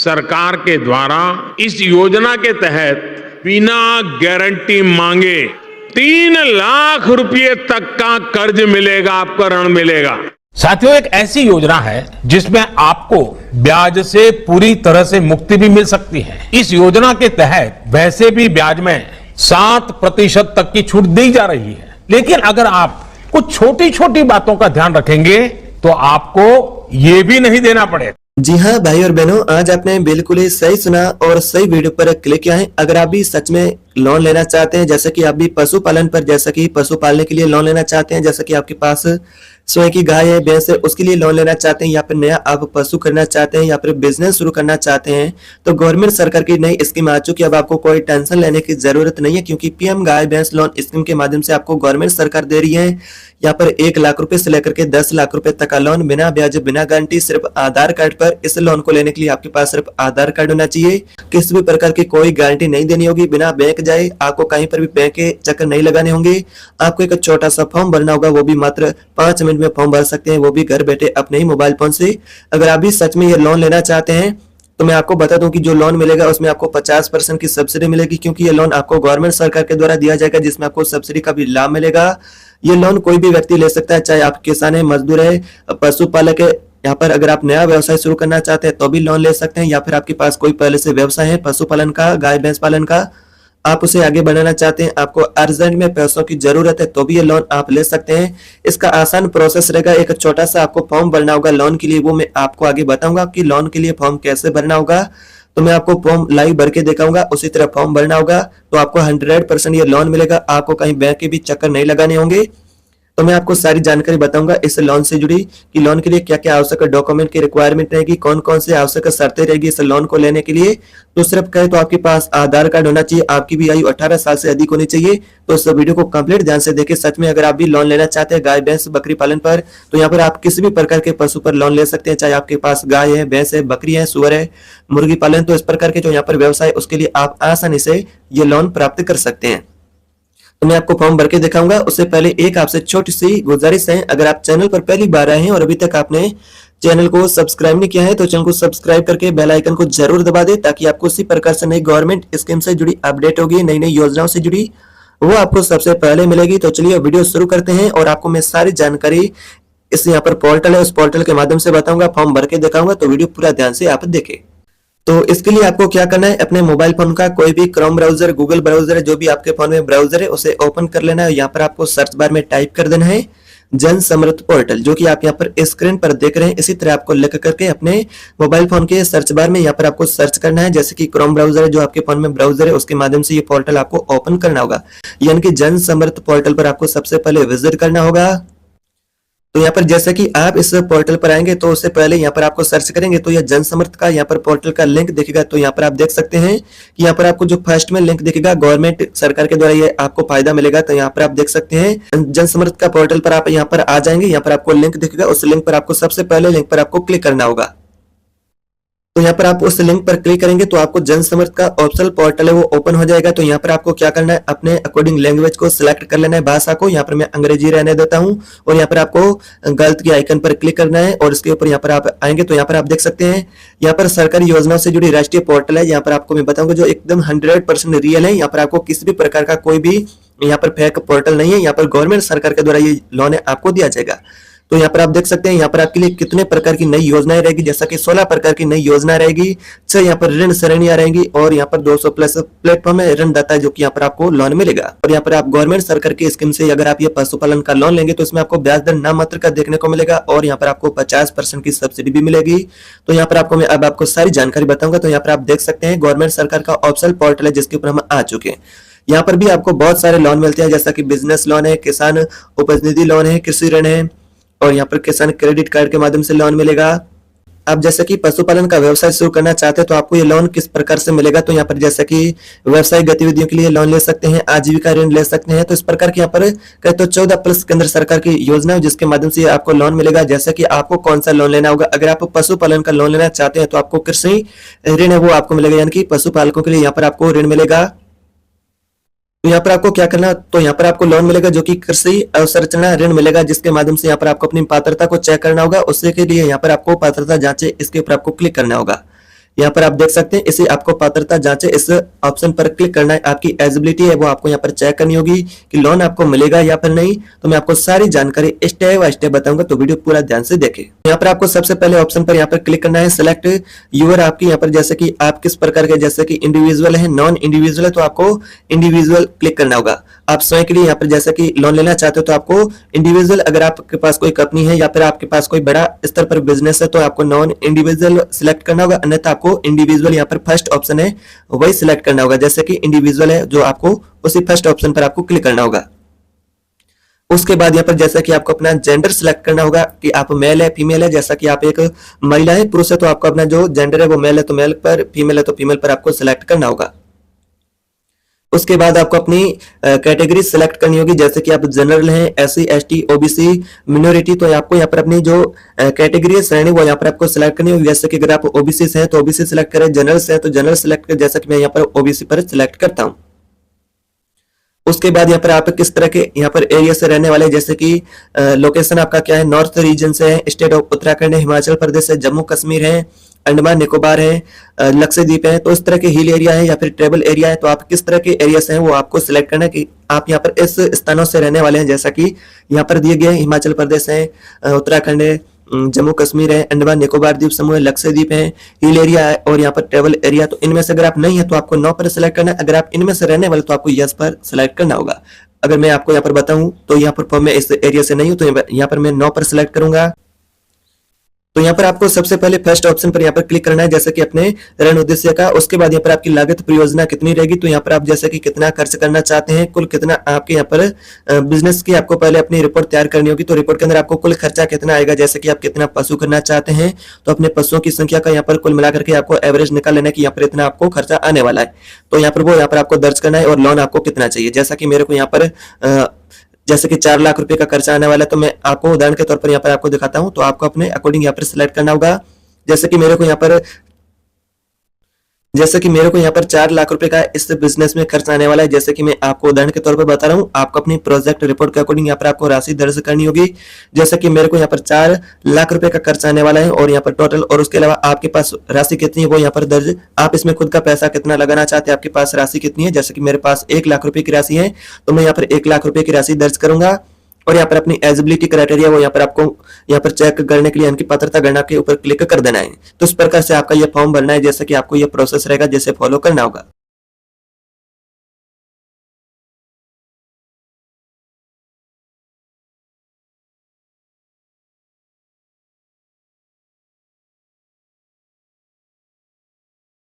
सरकार के द्वारा इस योजना के तहत बिना गारंटी मांगे 3 लाख रुपए तक का कर्ज मिलेगा, आपको ऋण मिलेगा। साथियों, एक ऐसी योजना है जिसमें आपको ब्याज से पूरी तरह से मुक्ति भी मिल सकती है। इस योजना के तहत वैसे भी ब्याज में 7% तक की छूट दी जा रही है, लेकिन अगर आप कुछ छोटी छोटी बातों का ध्यान रखेंगे तो आपको ये भी नहीं देना पड़ेगा। जी हाँ भाई और बहनों, आज आपने बिल्कुल ही सही सुना और सही वीडियो पर क्लिक किया है। अगर आप भी सच में लोन लेना चाहते हैं, जैसे कि आप भी पशुपालन पर, जैसे कि पशु पालने के लिए लोन लेना चाहते हैं, जैसे कि आपके पास स्वयं की गाय है, भैंस है, उसके लिए लोन लेना चाहते हैं, या फिर नया आप पशु करना चाहते हैं, या फिर बिजनेस शुरू करना चाहते हैं, तो गवर्नमेंट सरकार की नई स्कीम आ चुकी है। अब आपको कोई टेंशन लेने की जरूरत नहीं है, क्योंकि पीएम गाय भैंस लोन स्कीम के माध्यम से आपको गवर्नमेंट सरकार दे रही है यहाँ पर 1 लाख रुपए से लेकर के 10 लाख रुपए तक का लोन, बिना ब्याज बिना गारंटी, सिर्फ आधार कार्ड पर। इस लोन को लेने के लिए आपके पास सिर्फ आधार कार्ड होना चाहिए, किसी भी प्रकार की कोई गारंटी नहीं देनी होगी, बिना बैंक जाए, आपको कहीं पर भी बैंक के चक्कर नहीं लगाने होंगे। आपको एक छोटा सा फॉर्म भरना होगा, वो भी मात्र 5 मिनट में फॉर्म भर सकते हैं, वो भी घर बैठे अपने ही मोबाइल फोन से। अगर आप भी सच में ये लोन लेना चाहते हैं तो मैं आपको बता दूं कि जो लोन मिलेगा उसमें आपको 50% की सब्सिडी मिलेगी, क्योंकि ये लोन आपको गवर्नमेंट सरकार के द्वारा दिया जाएगा, जिसमें आपको सब्सिडी का भी लाभ मिलेगा। ये लोन कोई भी व्यक्ति ले सकता है, चाहे आप किसान है, मजदूर है, पशुपालक है। यहाँ पर अगर आप नया व्यवसाय शुरू करना चाहते हैं तो भी लोन ले सकते हैं, या फिर आपके पास कोई पहले से व्यवसाय है पशुपालन का, गाय भैंस पालन का, आप उसे आगे बढ़ाना चाहते हैं, आपको अर्जेंट में पैसों की जरूरत है, तो भी ये लोन आप ले सकते हैं। इसका आसान प्रोसेस रहेगा, एक छोटा सा आपको फॉर्म भरना होगा लोन के लिए, वो मैं आपको आगे बताऊंगा कि लोन के लिए फॉर्म कैसे भरना होगा। तो मैं आपको फॉर्म लाइव भर के दिखाऊंगा, उसी तरह फॉर्म भरना होगा, तो आपको 100% ये लोन मिलेगा। आपको कहीं बैंक के भी चक्कर नहीं लगाने होंगे। तो मैं आपको सारी जानकारी बताऊंगा इस लोन से जुड़ी, कि लोन के लिए क्या क्या आवश्यक डॉक्यूमेंट की रिक्वायरमेंट रहेगी, कौन कौन से आवश्यक शर्तें रहेगी इस लोन को लेने के लिए। तो सिर्फ कहे तो आपके पास आधार कार्ड होना चाहिए, आपकी भी आयु 18 साल से अधिक होनी चाहिए। तो इस वीडियो को कंप्लीट ध्यान से देखिए। सच में अगर आप भी लोन लेना चाहते हैं गाय भैंस बकरी पालन पर, तो यहाँ पर आप किसी भी प्रकार के पशु पर लोन ले सकते हैं, चाहे आपके पास गाय है, भैंस है, बकरी है, सुअर है, मुर्गी पालन, तो इस प्रकार के जो यहाँ पर व्यवसाय, उसके लिए आप आसानी से ये लोन प्राप्त कर सकते हैं। तो मैं आपको फॉर्म भर के दिखाऊंगा। उससे पहले एक आपसे छोटी सी गुजारिश है, अगर आप चैनल पर पहली बार आए हैं और अभी तक आपने चैनल को सब्सक्राइब नहीं किया है, तो चैनल को सब्सक्राइब करके बेल आइकन को जरूर दबा दे, ताकि आपको उसी प्रकार से नई गवर्नमेंट स्कीम से जुड़ी अपडेट होगी, नई नई योजनाओं से जुड़ी, वो आपको सबसे पहले मिलेगी। तो चलिए वीडियो शुरू करते हैं और आपको मैं सारी जानकारी इस यहाँ पर पोर्टल है, उस पोर्टल के माध्यम से बताऊंगा, फॉर्म भर के दिखाऊंगा। तो वीडियो पूरा ध्यान से आप देखें। तो इसके लिए आपको क्या करना है, अपने मोबाइल फोन का कोई भी क्रोम ब्राउजर, गूगल ब्राउजर है, जो भी आपके फोन में ब्राउजर है, उसे ओपन कर लेना है। यहाँ पर आपको सर्च बार में टाइप कर देना है जन समृद्ध पोर्टल, जो कि आप यहाँ पर स्क्रीन पर देख रहे हैं। इसी तरह आपको लिख करके अपने मोबाइल फोन के सर्च बार में यहाँ पर आपको सर्च करना है, जैसे कि क्रोम ब्राउजर है, जो आपके फोन में ब्राउजर है, उसके माध्यम से ये पोर्टल आपको ओपन करना होगा। यानी कि जन समृद्ध पोर्टल पर आपको सबसे पहले विजिट करना होगा। तो यहाँ पर जैसे कि आप इस पोर्टल पर आएंगे, तो उससे पहले यहाँ पर आपको सर्च करेंगे तो यह जन समर्थ का यहाँ पर पोर्टल का लिंक दिखेगा। तो यहाँ पर आप देख सकते हैं कि यहाँ पर आपको जो फर्स्ट में लिंक दिखेगा, गवर्नमेंट सरकार के द्वारा ये आपको फायदा मिलेगा। तो यहाँ पर आप देख सकते हैं जन समर्थ का पोर्टल पर आप यहाँ पर आ जाएंगे, यहाँ पर आपको लिंक दिखेगा, उस लिंक पर आपको सबसे पहले लिंक पर आपको क्लिक करना होगा। तो यहाँ पर आप उस लिंक पर क्लिक करेंगे तो आपको जन समर्थ का ऑफिशियल पोर्टल है वो ओपन हो जाएगा। तो यहाँ पर आपको क्या करना है, अपने अकॉर्डिंग लैंग्वेज को सिलेक्ट कर लेना है, भाषा को। यहाँ पर मैं अंग्रेजी रहने देता हूँ और यहाँ पर आपको गलत के आइकन पर क्लिक करना है और इसके ऊपर यहाँ पर आप आएंगे तो यहाँ पर आप देख सकते हैं यहाँ पर सरकारी योजनाओं से जुड़ी राष्ट्रीय पोर्टल है। यहाँ पर आपको मैं बताऊंगा जो एकदम 100% रियल है। यहाँ पर आपको किसी भी प्रकार का कोई भी यहाँ पर फेक पोर्टल नहीं है। यहाँ पर गवर्नमेंट सरकार के द्वारा ये लोन आपको दिया जाएगा। तो यहाँ पर आप देख सकते हैं यहाँ पर आपके लिए कितने प्रकार की नई योजनाएं रहेगी, जैसा कि 16 प्रकार की नई योजना रहेगी, 6 यहाँ पर ऋण श्रेणियां रहेंगी और यहाँ पर 200 प्लस प्लेटफॉर्म है ऋणदाता है, जो कि यहाँ पर आपको लोन मिलेगा। और यहाँ पर आप गवर्नमेंट सरकार की स्कीम से अगर आप ये पशुपालन का लोन लेंगे तो इसमें आपको ब्याज दर नाम मात्र का देखने को मिलेगा और यहाँ पर आपको 50% की सब्सिडी भी मिलेगी। तो यहाँ पर आपको मैं अब आपको सारी जानकारी बताऊंगा। तो यहाँ पर आप देख सकते हैं गवर्नमेंट सरकार का ऑफिशियल पोर्टल है, जिसके ऊपर हम आ चुके हैं। यहाँ पर भी आपको बहुत सारे लोन मिलते हैं, जैसा कि बिजनेस लोन है, किसान उपज निधि लोन है, कृषि ऋण है और यहाँ पर किसान क्रेडिट कार्ड के माध्यम से लोन मिलेगा। आप जैसे कि पशुपालन का व्यवसाय शुरू करना चाहते हैं तो आपको ये लोन किस प्रकार से मिलेगा, तो यहाँ पर जैसे कि व्यवसाय गतिविधियों के लिए लोन ले सकते हैं, आजीविका ऋण ले सकते हैं। तो इस प्रकार की यहाँ पर कहे तो 14 प्लस केंद्र सरकार की योजना है, जिसके माध्यम से आपको लोन मिलेगा। जैसे कि आपको कौन सा लोन लेना होगा, अगर आप पशुपालन का लोन लेना चाहते हैं तो आपको कृषि ऋण है वो आपको मिलेगा, यानी कि पशुपालकों के लिए यहाँ पर आपको ऋण मिलेगा। तो यहाँ पर आपको क्या करना, तो यहाँ पर आपको लोन मिलेगा जो कि कृषि अवसंरचना ऋण मिलेगा, जिसके माध्यम से यहाँ पर आपको अपनी पात्रता को चेक करना होगा। उससे के लिए यहाँ पर आपको पात्रता जांचे, इसके ऊपर आपको क्लिक करना होगा। यहाँ पर आप देख सकते हैं इसे आपको पात्रता जांचे इस ऑप्शन पर क्लिक करना है। आपकी एलिजिबिलिटी है वो आपको यहाँ पर चेक करनी होगी कि लोन आपको मिलेगा या फिर नहीं। तो मैं आपको सारी जानकारी स्टेप बाय स्टेप बताऊंगा, तो वीडियो पूरा ध्यान से देखें। यहाँ पर आपको सबसे पहले ऑप्शन पर यहाँ पर क्लिक करना है सिलेक्ट यूर। आपकी यहाँ पर जैसे कि आप किस प्रकार के, जैसे कि इंडिविजुअल है, नॉन इंडिविजुअल है, तो आपको इंडिविजुअल क्लिक करना होगा। आप स्वयं के लिए यहाँ पर जैसे कि लोन लेना चाहते हो तो आपको इंडिविजुअल, अगर आपके पास कोई कंपनी है या फिर आपके पास कोई बड़ा स्तर पर बिजनेस है तो आपको नॉन इंडिविजुअल सिलेक्ट करना होगा, अन्यथा आपको इंडिविजुअल यहाँ पर फर्स्ट ऑप्शन है वही सिलेक्ट करना होगा। जैसे कि इंडिविजुअल है जो आपको उसी फर्स्ट ऑप्शन पर आपको क्लिक करना होगा। उसके बाद यहाँ पर जैसा कि आपको अपना जेंडर सिलेक्ट करना होगा कि आप मेल है फीमेल है। जैसा कि आप एक महिला है, पुरुष है, तो आपको अपना जो जेंडर है वो मेल है तो मेल पर, फीमेल है तो फीमेल पर आपको सिलेक्ट करना होगा। उसके बाद आपको अपनी कैटेगरी सिलेक्ट करनी होगी। जैसे कि आप जनरल हैं, एससी एसटी ओबीसी मिनोरिटी, तो आपको यहाँ पर अपनी जो कैटेगरी है श्रेणी वो यहाँ पर आपको सिलेक्ट करनी होगी। जैसे कि अगर आप ओबीसी हैं तो ओबीसी सिलेक्ट करें, जनरल है तो जनरल सिलेक्ट करें। जैसा कि मैं यहाँ पर ओबीसी पर सिलेक्ट करता हूँ। उसके बाद यहाँ पर आप किस तरह के यहाँ पर एरिया से रहने वाले, जैसे कि लोकेशन आपका क्या है, नॉर्थ रीजन से है, स्टेट ऑफ उत्तराखंड है, हिमाचल प्रदेश है, जम्मू कश्मीर है, अंडमान निकोबार है, लक्षद्वीप है, तो इस तरह के हिल एरिया है या फिर ट्रेबल एरिया है। तो आप किस तरह के एरिया से हैं वो आपको सिलेक्ट करना है कि आप यहाँ पर इस स्थानों से रहने वाले हैं। जैसा कि यहाँ पर दिए गए हिमाचल प्रदेश है, उत्तराखंड है, जम्मू कश्मीर है, अंडमान निकोबार द्वीप समूह है, लक्षद्वीप है, हिल एरिया है और यहाँ पर ट्रेवल एरिया। तो इनमें से अगर आप नहीं है तो आपको नो पर सिलेक्ट करना है। अगर आप इनमें से रहने वाले तो आपको यस पर सिलेक्ट करना होगा। अगर मैं आपको यहाँ पर बताऊं तो यहाँ पर मैं इस एरिया से नहीं हूं तो यहाँ पर मैं नो पर सिलेक्ट करूंगा। तो यहाँ पर आपको सबसे पहले फर्स्ट ऑप्शन पर यहाँ पर क्लिक करना है, जैसे कि अपने ऋण उद्देश्य का। उसके बाद यहाँ पर आपकी लागत परियोजना कितनी रहेगी, तो यहाँ पर आप जैसे कि कितना खर्च करना चाहते हैं, कुल कितना आपके यहाँ पर बिजनेस की आपको पहले अपनी रिपोर्ट तैयार करनी होगी। तो रिपोर्ट के अंदर आपको कुल खर्चा कितना आएगा, जैसे कि आप कितना पशु करना चाहते हैं तो अपने पशुओं की संख्या का यहाँ पर कुल मिलाकर के आपको एवरेज निकाल लेना है कि यहाँ पर इतना आपको खर्चा आने वाला है। तो यहाँ पर वो यहाँ पर आपको दर्ज करना है और लोन आपको कितना चाहिए। जैसा कि मेरे को यहाँ पर जैसे कि 4 लाख रुपए का खर्चा आने वाला है, तो मैं आपको उदाहरण के तौर पर यहाँ पर आपको दिखाता हूं। तो आपको अपने अकॉर्डिंग यहाँ पर सिलेक्ट करना होगा। जैसे कि मेरे को यहाँ पर 4 लाख रुपए का इस बिजनेस में खर्च आने वाला है। जैसे कि मैं आपको उदाहरण के तौर पर बता रहा हूँ, आपको अपनी प्रोजेक्ट रिपोर्ट के अकॉर्डिंग यहाँ पर आपको राशि दर्ज करनी होगी। जैसे कि मेरे को यहाँ पर 4 लाख रुपए का खर्च आने वाला है और यहाँ पर टोटल, और उसके अलावा आपके पास राशि कितनी है वो यहाँ पर दर्ज, आप इसमें खुद का पैसा कितना लगाना चाहते हैं, आपके पास राशि कितनी है। जैसे कि मेरे पास 1 लाख रुपए की राशि है तो मैं यहाँ पर 1 लाख रुपए की राशि दर्ज करूंगा। और यहाँ पर अपनी एलिजिबिलिटी क्राइटेरिया वो यहाँ पर आपको यहाँ पर चेक करने के लिए इनकी पात्रता गणना के ऊपर क्लिक कर देना है। तो इस प्रकार से आपका ये फॉर्म भरना है, जैसे कि आपको ये प्रोसेस रहेगा जैसे फॉलो करना होगा।